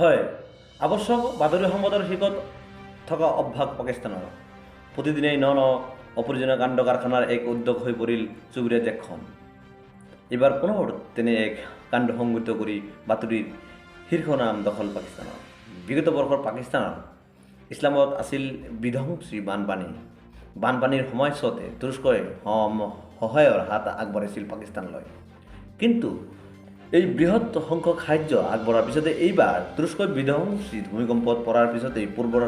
হয়, আৱশ্যক বাতৰি সংবাদৰ শীৰ্ষত থকা অভ্যাস পাকিস্তানৰ প্ৰতিদিনেই ন অপ্ৰয়োজনীয় কাণ্ড কাৰখানাৰ এক উদ্যোগ হৈ পৰিল চুবুৰীয়া দেশখন। এইবাৰ পুনৰ তেনে এক কাণ্ড সংঘটিত কৰি বাতৰিৰ শীৰ্ষ নাম দখল পাকিস্তানৰ। বিগত বৰ্ষৰ পাকিস্তানৰ ইছলামত আছিল বিধ্বংসী বানপানীৰ সময়ছোৱাতে তুৰস্কই সহায়ৰ হাত আগবঢ়াইছিল পাকিস্তানলৈ। কিন্তু এই বৃহৎ সংখ্যক সাহায্য আগবঢ়াৰ পিছতে এইবাৰ তুৰস্কই বিধ্বংসী ভূমিকম্পত পৰাৰ পিছতেই পূৰ্বৰ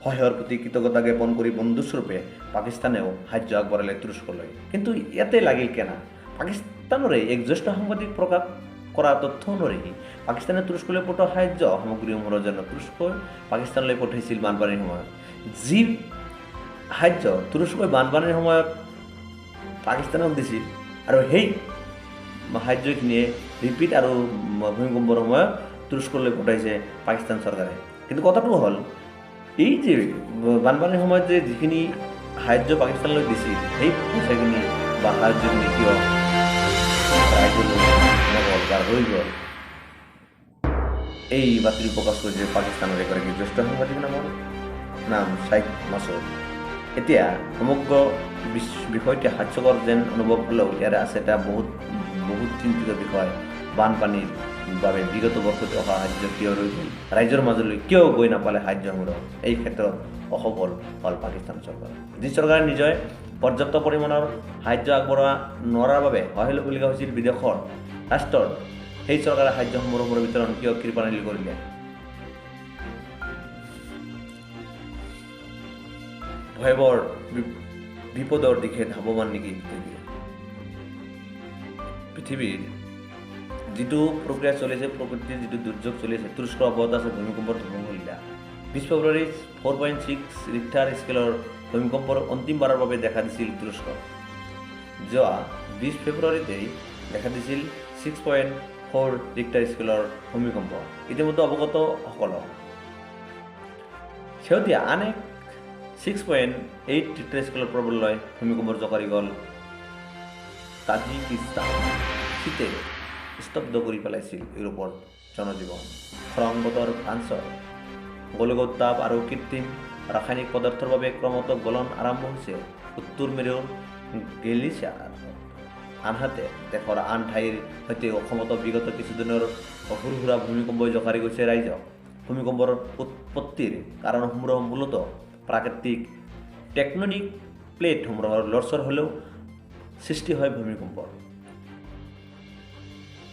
সহায়ৰ প্ৰতি কৃতজ্ঞতা জ্ঞাপন কৰি বন্ধুস্বৰূপে পাকিস্তানেও সাহায্য আগবঢ়ালে তুৰস্কলৈ। কিন্তু ইয়াতে লাগিল কেনা পাকিস্তানৰে এক জ্যেষ্ঠ সাংবাদিক প্ৰকাশ কৰা তথ্য অনুসৰি পাকিস্তানে তুৰস্কলৈ পঠোৱা সাহায্য সামগ্ৰীসমূহৰ জন্য তুৰস্কই পাকিস্তানলৈ পঠাইছিল বানপানীৰ সময়ত। যি সাহায্য তুৰস্কই বানপানীৰ সময়ত পাকিস্তানক দিছিল আৰু সেই সাহায্যখিনিয়ে ৰিপিট আৰু ভূমিকম্পৰ সময়ত তুৰস্কলৈ পঠাইছে পাকিস্তান চৰকাৰে। কিন্তু কথাটো হ'ল এই যে বানপানীৰ সময়ত যে যিখিনি সাহায্য পাকিস্তানলৈ দিছিল সেই পইচাখিনি বা সাহায্যখিনি কিয় হৈ গ'ল এই বাতৰি প্ৰকাশ কৰিছে পাকিস্তানৰ এগৰাকী জ্যেষ্ঠ সাংবাদিক নাম শ্বাইখ মাছুদ। এতিয়া সমগ্ৰ বিষয়টি হাস্যকৰ যেন অনুভৱ হ'লেও ইয়াৰে আছে এটা বহুত চিন্তিত বিষয়। বানপানীৰ বাবে বিগত বৰ্ষত অহা সাহায্য কিয় ৰৈ গ'ল, ৰাইজৰ মাজলৈ কিয় গৈ নাপালে সাহায্যসমূহ, এই ক্ষেত্ৰত অসফল হ'ল পাকিস্তান চৰকাৰ। যি চৰকাৰে নিজে পৰ্যাপ্ত পৰিমাণৰ সাহায্য আগবঢ়োৱা নোৱাৰাৰ বাবে সহায় ল'বলগীয়া হৈছিল বিদেশৰ ৰাষ্ট্ৰৰ, সেই চৰকাৰে সাহায্যসমূহৰ বিতৰণ কিয় কৃপানালী কৰিলে। ভয়াৱহ বিপদৰ দিশে ধাৱমান নেকি পৃথিৱীৰ যিটো প্ৰক্ৰিয়া চলিছে, প্ৰকৃতিৰ যিটো দুৰ্যোগ চলি আছে, তুৰস্কৰ অৱগত আছে ভূমিকম্পৰ ধ্বংসলীলা। 20 ফেব্ৰুৱাৰীত 4.6 ৰিক্টাৰ স্কেলৰ ভূমিকম্পৰ অন্তিমবাৰৰ বাবে দেখা দিছিল তুৰস্কত। যোৱা 20 ফেব্ৰুৱাৰীতেই দেখা দিছিল 6.4 ৰিক্টাৰ স্কেলৰ ভূমিকম্প। ইতিমধ্যে অৱগত সকলক শেহতীয়া আন এক 6.8 ৰিক্টাৰ স্কেলৰ প্ৰবললৈ ভূমিকম্পৰ জোকাৰি গ'ল তাজিকিস্তান। শীতে স্তব্ধ কৰি পেলাইছিল ইউৰোপৰ জনজীৱন। খৰাং বতৰ ফ্ৰান্সৰ গোলকীয় উত্তাপ আৰু কৃত্ৰিম ৰাসায়নিক পদাৰ্থৰ বাবে ক্ৰমত গলন আৰম্ভ হৈছে উত্তৰ মেৰুৰ গ্লেচিয়াৰত। আনহাতে দেশৰ আন ঠাইৰ সৈতে অসমতো বিগত কিছুদিনৰ হুৰহুৰা ভূমিকম্পই জোকাৰি গৈছে ৰাইজক। ভূমিকম্পৰ উৎপত্তিৰ কাৰণসমূহ মূলতঃ প্ৰাকৃতিক টেকটনিক প্লেটসমূহৰ লৰচৰ হ'লেও সৃষ্টি হয় ভূমিকম্পৰ।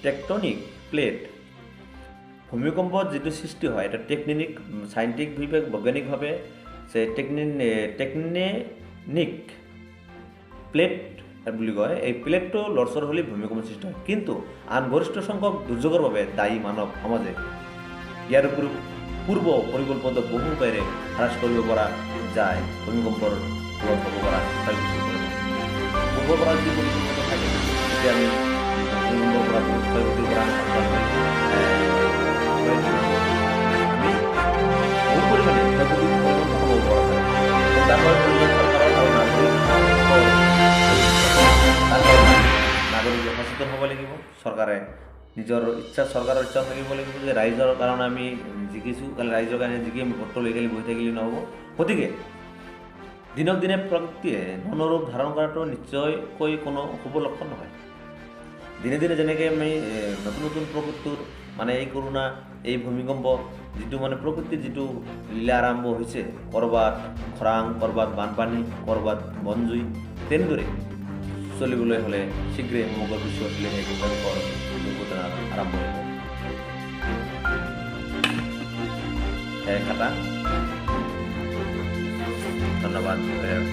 টেকটনিক প্লেট ভূমিকম্পত যিটো সৃষ্টি হয় এটা চাইণ্টিফিক বৈজ্ঞানিকভাৱে টেকটনিক প্লেট বুলি কয়। এই প্লেটটো লৰচৰ হ'লে ভূমিকম্প সৃষ্টি হয়। কিন্তু আন গৰিষ্ঠ সংখ্যক দুৰ্যোগৰ বাবে দায়ী মানৱ সমাজে। ইয়াৰ উপৰিও পূৰ্ব পৰিকল্পিত বহু উপায়েৰে হ্ৰাস কৰিব পৰা যায় ভূমিকম্পৰ ফলত হ'ব পৰা ক্ষয়ক্ষতিৰ। পূৰ্বৰ পৰা যদি পৰিকল্পিত থাকে তেতিয়া আমি ভূমিকম্পৰ পৰা বহুত ক্ষয়ক্ষতিৰ পৰা বহু পৰিমাণে ক্ষয়ক্ষতিৰ পৰিমাণ কমাব পৰা যায়। তাৰ বাবে চৰকাৰৰ আৰু নাগৰিকে সচেতন হ'ব লাগিব। চৰকাৰে চৰকাৰৰ ইচ্ছা থাকিব লাগিব যে ৰাইজৰ কাৰণে আমি জিকিছোঁ, কালি ৰাইজৰ কাৰণে জিকি আমি ভোটটো লৈ কালি বহি থাকিলে নহ'ব। গতিকে দিনক দিনে প্ৰকৃতিয়ে মনোৰূপ ধাৰণ কৰাটো নিশ্চয়কৈ কোনো শুভ লক্ষণ নহয়। দিনে দিনে যেনেকৈ আমি নতুন প্ৰকৃতিৰ এই কৰোণা, এই ভূমিকম্প যিটো প্ৰকৃতিৰ যিটো লীলা আৰম্ভ হৈছে, ক'ৰবাত খৰাং, ক'ৰবাত বানপানী, ক'ৰবাত বনজুই, তেনেদৰে চলিবলৈ হ'লে শীঘ্ৰেই সমগ্ৰ বিশ্ব চলিলে এক ভয়ংকৰ দুৰ্ঘটনা আৰম্ভ হ'ব। ধন্যবাদ।